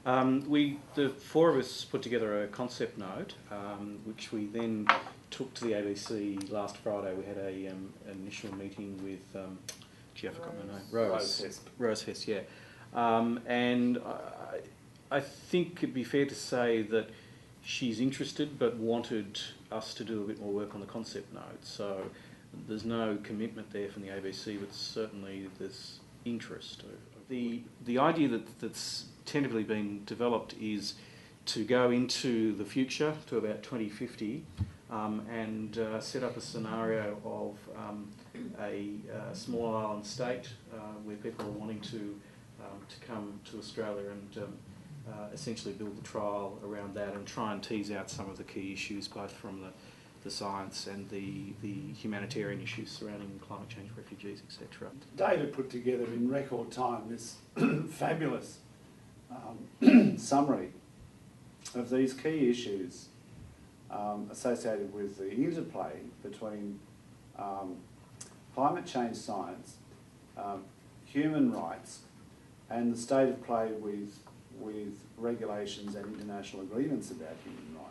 The four of us put together a concept note, which we then took to the ABC last Friday. We had an initial meeting with, I forgot my name. Rose Hess, yeah. And I think it'd be fair to say that she's interested but wanted us to do a bit more work on the concept note. So there's no commitment there from the ABC, but certainly there's interest. The idea that's tentatively being developed is to go into the future to about 2050 and set up a scenario of a small island state where people are wanting to come to Australia and essentially build the trial around that and try and tease out some of the key issues, both from the science and the humanitarian issues surrounding climate change, refugees, etc. David put together in record time this fabulous summary of these key issues associated with the interplay between climate change science, human rights, and the state of play with regulations and international agreements about human rights.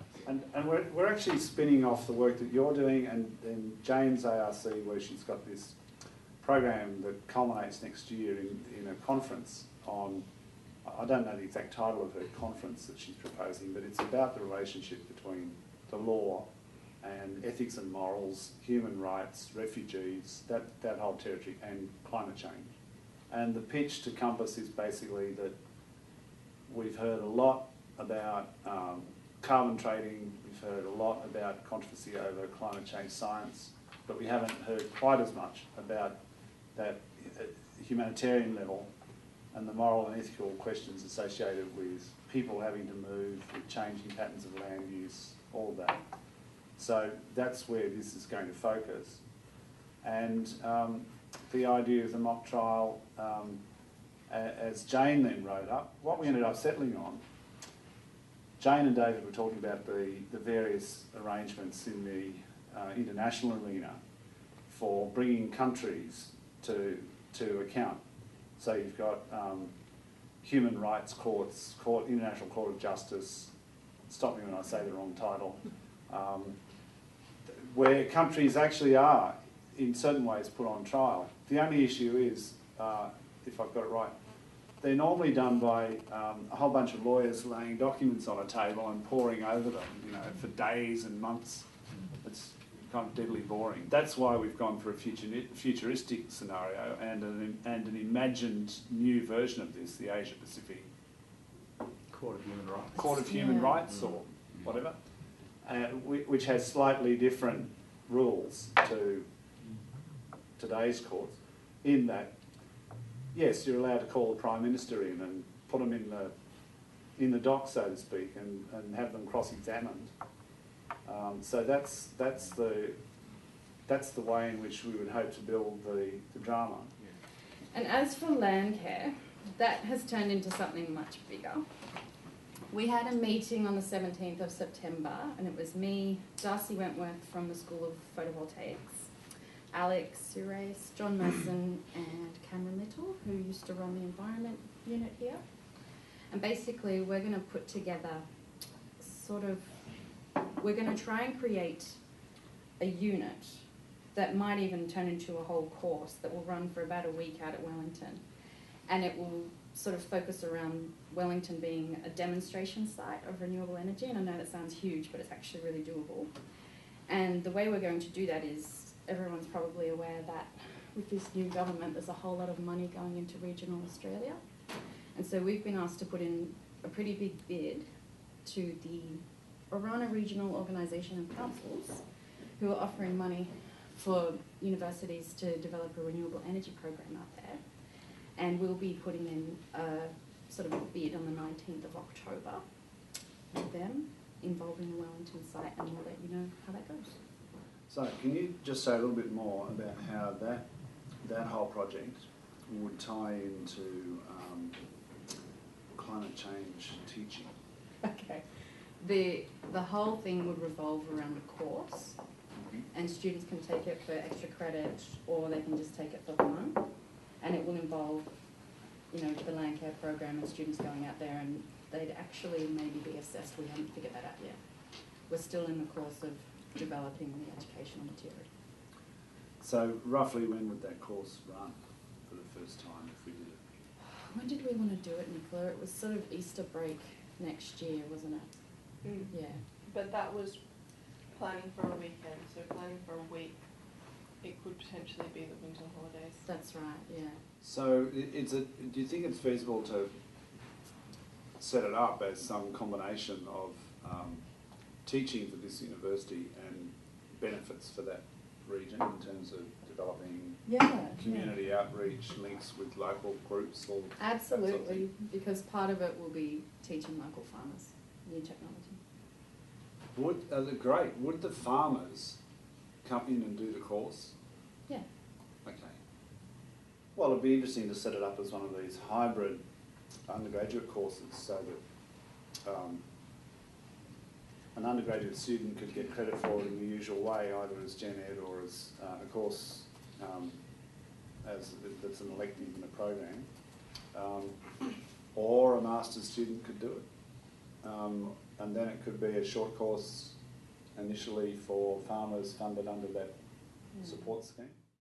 And we're actually spinning off the work that you're doing and Jane's ARC, where she's got this program that culminates next year in a conference on, I don't know the exact title of her conference that she's proposing, but it's about the relationship between the law and ethics and morals, human rights, refugees, that whole territory, and climate change. And the pitch to Compass is basically that we've heard a lot about carbon trading, we've heard a lot about controversy over climate change science, but we haven't heard quite as much about that humanitarian level and the moral and ethical questions associated with people having to move, with changing patterns of land use, all of that. So that's where this is going to focus. And the idea of the mock trial, as Jane then wrote up, what we ended up settling on, Jane and David were talking about the various arrangements in the international arena for bringing countries to account. So you've got human rights courts, International Court of Justice, stop me when I say the wrong title, where countries actually are, in certain ways, put on trial. The only issue is, if I've got it right, they're normally done by a whole bunch of lawyers laying documents on a table and poring over them, for days and months. It's kind of deadly boring. That's why we've gone for a futuristic scenario and an imagined new version of this, the Asia Pacific Court of Human Rights. Court of Human Rights or whatever, which has slightly different rules to today's courts, in that, yes, you're allowed to call the Prime Minister in and put them in the dock, so to speak, and have them cross-examined. So that's the way in which we would hope to build the drama. And as for Landcare, that has turned into something much bigger. We had a meeting on the 17th of September, and it was me, Darcy Wentworth from the School of Photovoltaics, Alex Surace, John Mason, and Cameron Little, who used to run the environment unit here. And basically, we're going to put together we're going to try and create a unit that might even turn into a whole course that will run for about a week out at Wellington. And it will sort of focus around Wellington being a demonstration site of renewable energy. And I know that sounds huge, but it's actually really doable. And the way we're going to do that is, everyone's probably aware that with this new government, there's a whole lot of money going into regional Australia. And so we've been asked to put in a pretty big bid to the Orana Regional Organisation of Councils, who are offering money for universities to develop a renewable energy program out there. And we'll be putting in a sort of a bid on the 19th of October with them, involving the Wellington site, and we'll let you know how that goes. So can you just say a little bit more about how that whole project would tie into climate change teaching? Okay. The whole thing would revolve around a course, and students can take it for extra credit, or they can just take it for fun. And it will involve, the Landcare program and students going out there, and they'd actually maybe be assessed. We haven't figured that out yet. We're still in the course of developing the educational material. So roughly when would that course run for the first time if we did it? When did we want to do it, Nicola? It was sort of Easter break next year, wasn't it? Mm. Yeah. But that was planning for a weekend, so planning for a week. It could potentially be the winter holidays. That's right, yeah. So do you think it's feasible to set it up as some combination of teaching for this university and benefits for that region in terms of developing community outreach, links with local groups? Or Absolutely, that sort of thing? because part of it will be teaching local farmers new technology. Great. Would the farmers come in and do the course? Yeah. Okay. Well, it'd be interesting to set it up as one of these hybrid undergraduate courses so that an undergraduate student could get credit for it in the usual way, either as gen ed or as a course that's an elective in the program, or a master's student could do it. And then it could be a short course initially for farmers funded under that support scheme.